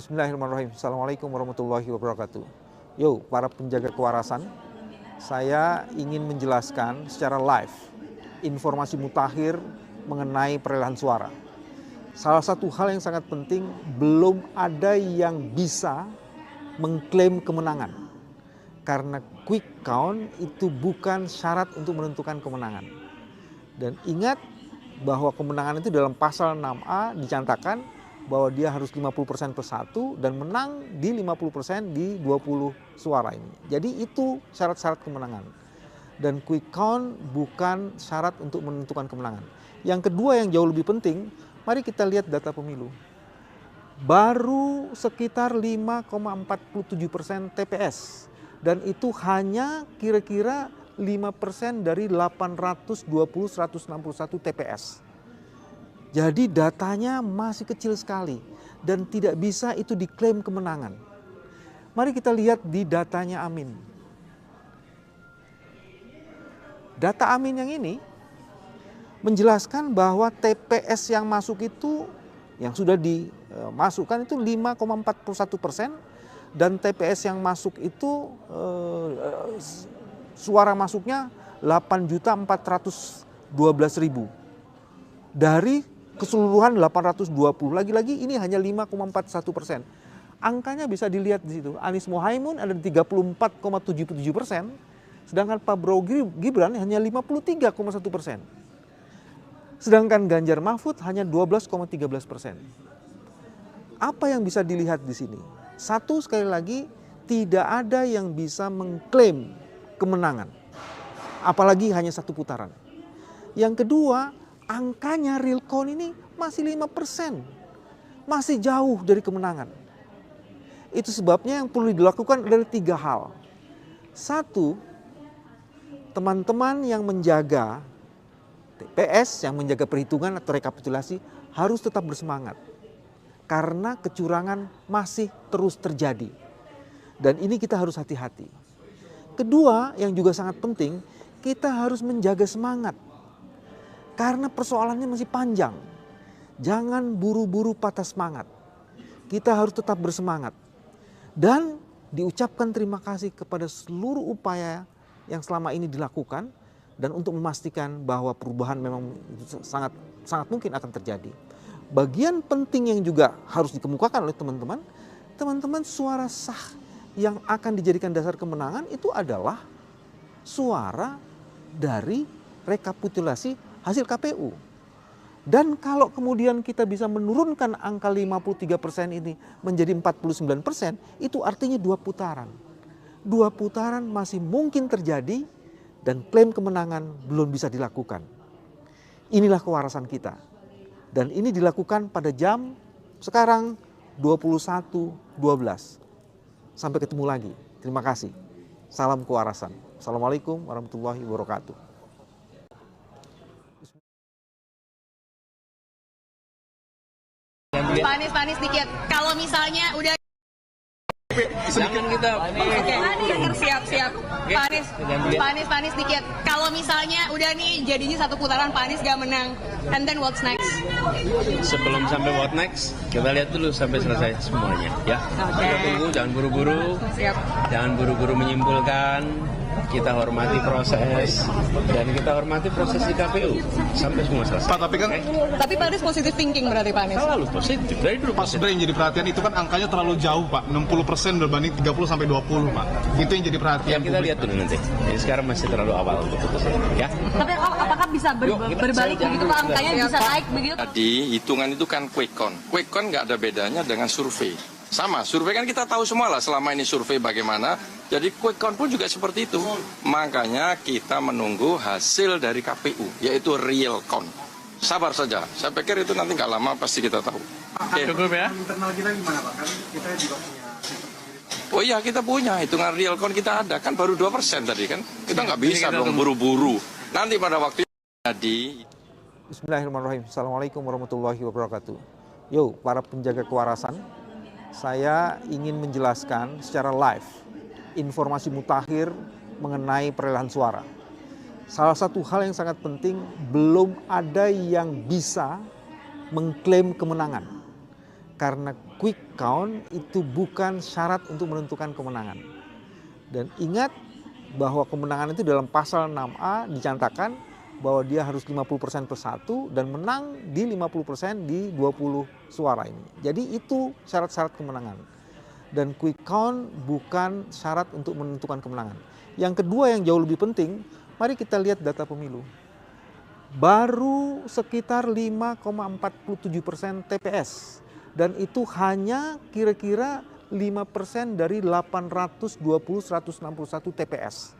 Bismillahirrahmanirrahim. Assalamualaikum warahmatullahi wabarakatuh. Yo, para penjaga kewarasan, saya ingin menjelaskan secara live informasi mutakhir mengenai perolehan suara. Salah satu hal yang sangat penting, belum ada yang bisa mengklaim kemenangan. Karena quick count itu bukan syarat untuk menentukan kemenangan. Dan ingat bahwa kemenangan itu dalam pasal 6A dicantakan bahwa dia harus 50% per satu dan menang di 50% di 20 suara ini. Jadi itu syarat-syarat kemenangan. Dan quick count bukan syarat untuk menentukan kemenangan. Yang kedua yang jauh lebih penting, mari kita lihat data pemilu. Baru sekitar 5,47% TPS. Dan itu hanya kira-kira 5% dari 820.161 TPS. Jadi datanya masih kecil sekali dan tidak bisa itu diklaim kemenangan. Mari kita lihat di datanya Amin. Data Amin yang ini menjelaskan bahwa TPS yang masuk itu, yang sudah dimasukkan itu 5,41% dan TPS yang masuk itu suara masuknya 8.412.000 dari keseluruhan 820. Lagi-lagi ini hanya 5,41%. Angkanya bisa dilihat di situ. Anies Mohaimin ada 34,77%, sedangkan Pak Prabowo Gibran hanya 53,1%. Sedangkan Ganjar Mahfud hanya 12,13%. Apa yang bisa dilihat di sini? Satu, sekali lagi, tidak ada yang bisa mengklaim kemenangan. Apalagi hanya satu putaran. Yang kedua, angkanya real count ini masih 5%. Masih jauh dari kemenangan. Itu sebabnya yang perlu dilakukan adalah 3 hal. Satu, teman-teman yang menjaga TPS, yang menjaga perhitungan atau rekapitulasi harus tetap bersemangat. Karena kecurangan masih terus terjadi. Dan ini kita harus hati-hati. Kedua, yang juga sangat penting, kita harus menjaga semangat. Karena persoalannya masih panjang. Jangan buru-buru patah semangat. Kita harus tetap bersemangat. Dan diucapkan terima kasih kepada seluruh upaya yang selama ini dilakukan. Dan untuk memastikan bahwa perubahan memang sangat mungkin akan terjadi. Bagian penting yang juga harus dikemukakan oleh teman-teman. Teman-teman, suara sah yang akan dijadikan dasar kemenangan itu adalah suara dari rekapitulasi hasil KPU. Dan kalau kemudian kita bisa menurunkan angka 53% ini menjadi 49%, itu artinya 2 putaran. 2 putaran masih mungkin terjadi dan klaim kemenangan belum bisa dilakukan. Inilah kewarasan kita. Dan ini dilakukan pada jam sekarang 21.12. Sampai ketemu lagi. Terima kasih. Salam kewarasan. Assalamualaikum warahmatullahi wabarakatuh. Panis dikit. Kalau misalnya udah Jangan kita siap. Panis dikit. Kalau misalnya udah nih jadinya satu putaran Panis gak menang. And then what's next? sebelum sampai what next, kita lihat dulu sampai selesai semuanya, ya. Kita tunggu, jangan buru-buru. Siap. Jangan buru-buru menyimpulkan. Kita hormati proses dan kita hormati proses di KPU sampai semua selesai. Pak, tapi kan Tapi Panis positive thinking berarti Panis. Selalu positif dari dulu. Pak, sebenarnya yang jadi perhatian itu kan angkanya terlalu jauh, Pak. 60% berbanding 30 sampai 20, Pak. Itu yang jadi perhatian. Ya kita lihat dulu nanti. Jadi sekarang masih terlalu awal untuk putusin, ya. Tapi apakah bisa berbalik begitu Pak, angkanya bisa naik begitu? Tadi hitungan itu kan quick count. Quick count nggak ada bedanya dengan survei. Sama, survei kan kita tahu semua lah selama ini survei bagaimana. Jadi quick count pun juga seperti itu. Makanya kita menunggu hasil dari KPU, yaitu real count. Sabar saja, saya pikir itu nanti nggak lama pasti kita tahu. Oke. Cukup ya. Internal kita gimana Pak? Kan kita juga punya. Oh iya, kita punya hitungan real count, kita ada. Kan baru 2% tadi kan. Kita nggak bisa dong buru-buru. Nanti pada waktu jadi. Bismillahirrahmanirrahim. Assalamualaikum warahmatullahi wabarakatuh. Yo, para penjaga kewarasan, saya ingin menjelaskan secara live informasi mutakhir mengenai perolehan suara. Salah satu hal yang sangat penting, belum ada yang bisa mengklaim kemenangan. Karena quick count itu bukan syarat untuk menentukan kemenangan. Dan ingat bahwa kemenangan itu dalam pasal 6A dicantakan bahwa dia harus 50% per 1 dan menang di 50% di 20 suara ini. Jadi itu syarat-syarat kemenangan. Dan quick count bukan syarat untuk menentukan kemenangan. Yang kedua yang jauh lebih penting, mari kita lihat data pemilu. Baru sekitar 5,47% TPS. Dan itu hanya kira-kira 5% dari 820.161 TPS.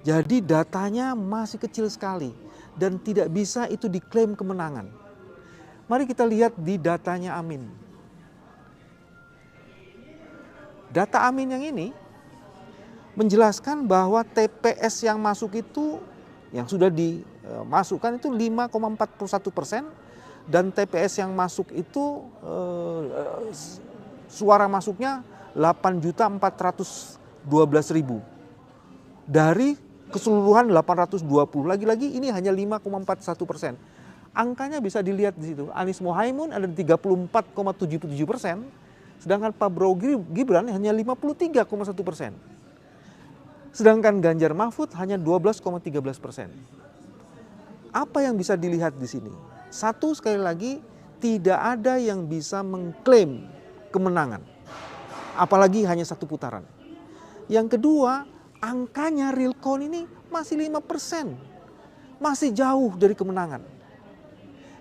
Jadi datanya masih kecil sekali dan tidak bisa itu diklaim kemenangan. Mari kita lihat di datanya Amin. Data Amin yang ini menjelaskan bahwa TPS yang masuk itu, yang sudah dimasukkan itu 5,41%. Dan TPS yang masuk itu suara masuknya 8.412.000 dari keseluruhan 820. Lagi-lagi ini hanya 5,41%. Angkanya bisa dilihat di situ. Anies Mohaimin ada 34,77%, sedangkan Pak Prabowo Gibran hanya 53,1%. Sedangkan Ganjar Mahfud hanya 12,13%. Apa yang bisa dilihat di sini? Satu, sekali lagi, tidak ada yang bisa mengklaim kemenangan. Apalagi hanya satu putaran. Yang kedua, angkanya real count ini masih 5%. Masih jauh dari kemenangan.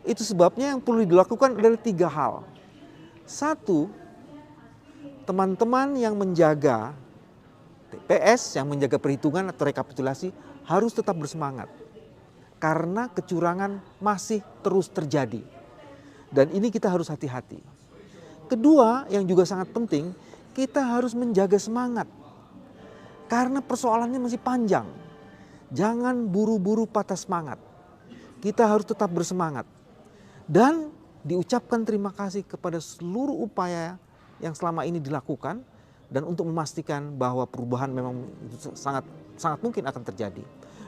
Itu sebabnya yang perlu dilakukan adalah 3 hal. Satu, teman-teman yang menjaga TPS, yang menjaga perhitungan atau rekapitulasi harus tetap bersemangat. Karena kecurangan masih terus terjadi. Dan ini kita harus hati-hati. Kedua, yang juga sangat penting, kita harus menjaga semangat. Karena persoalannya masih panjang. Jangan buru-buru patah semangat. Kita harus tetap bersemangat. Dan diucapkan terima kasih kepada seluruh upaya yang selama ini dilakukan. Dan untuk memastikan bahwa perubahan memang sangat mungkin akan terjadi.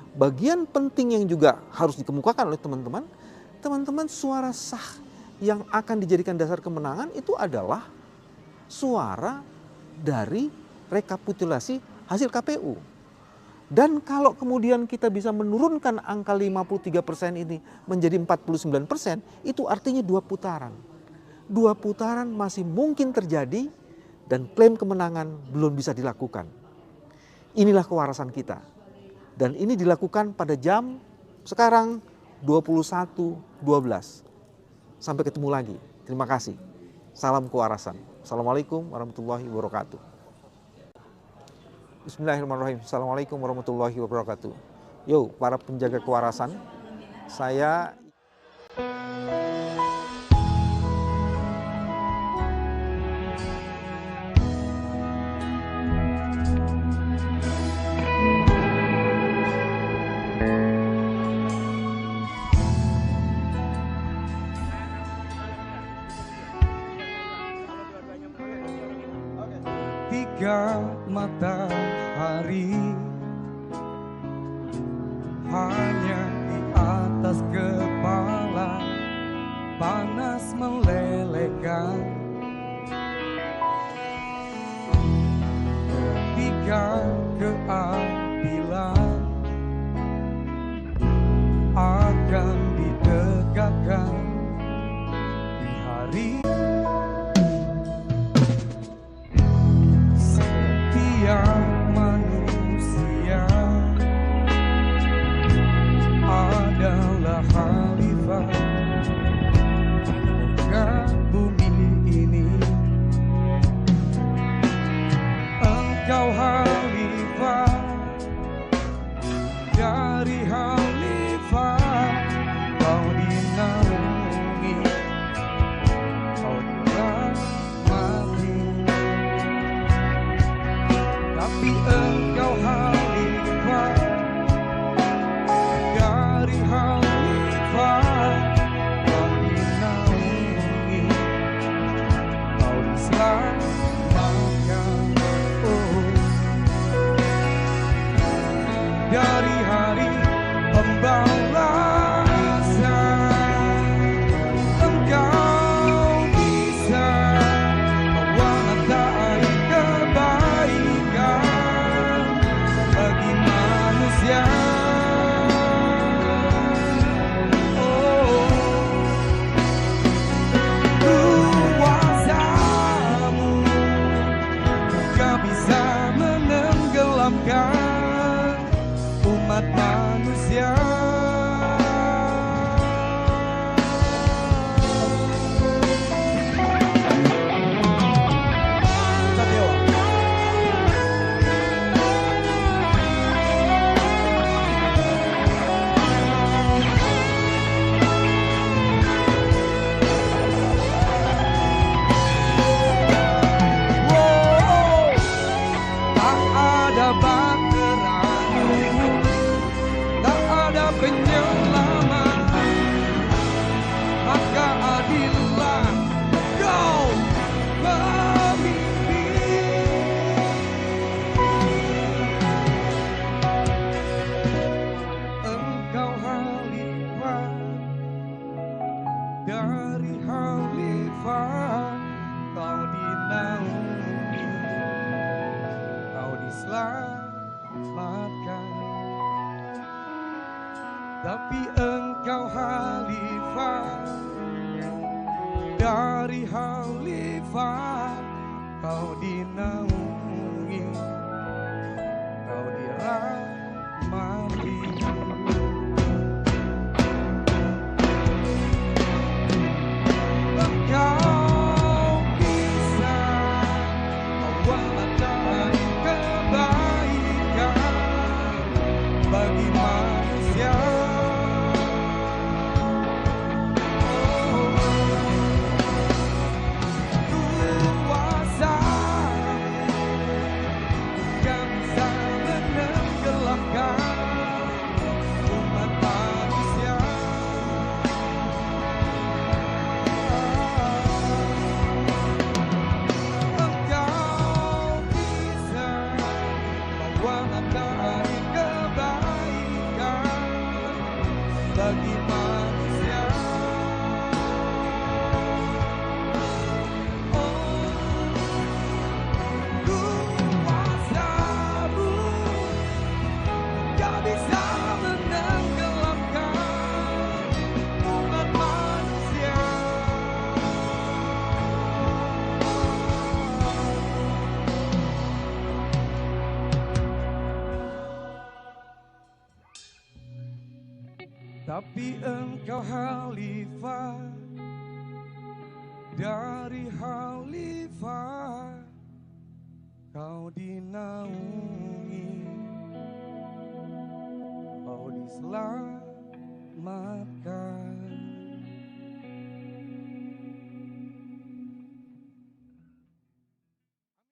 Bagian penting yang juga harus dikemukakan oleh teman-teman, suara sah yang akan dijadikan dasar kemenangan itu adalah suara dari rekapitulasi hasil KPU. Dan kalau kemudian kita bisa menurunkan angka 53% ini menjadi 49%, itu artinya 2 putaran. 2 putaran masih mungkin terjadi dan klaim kemenangan belum bisa dilakukan. Inilah kewarasan kita. Dan ini dilakukan pada jam sekarang 21.12. Sampai ketemu lagi. Terima kasih. Salam kewarasan. Assalamualaikum warahmatullahi wabarakatuh. Bismillahirrahmanirrahim. Assalamualaikum warahmatullahi wabarakatuh. Yo, para penjaga kewarasan, saya tiga matahari hanya di atas kepala panas melelehkan. Ketika keadilan akan ditegakkan di hari manusia adalah khalifah ke bumi ini. Engkau khalifah tapi engkau khalifah dari khalifah. Kau dinaungi, kau dirahmati. Engkau bisa mewarnai kebaikan bagi manusia. Kuasa yang bisa menenggelamkan umat manusia. Engkau bisa mewarnai kebaikan bagi manusia. Kuasamu yang bisa menenggelamkan umat manusia. Tapi engkau khalifah dari khalifah, kau dinaungi, kau diselamatkan.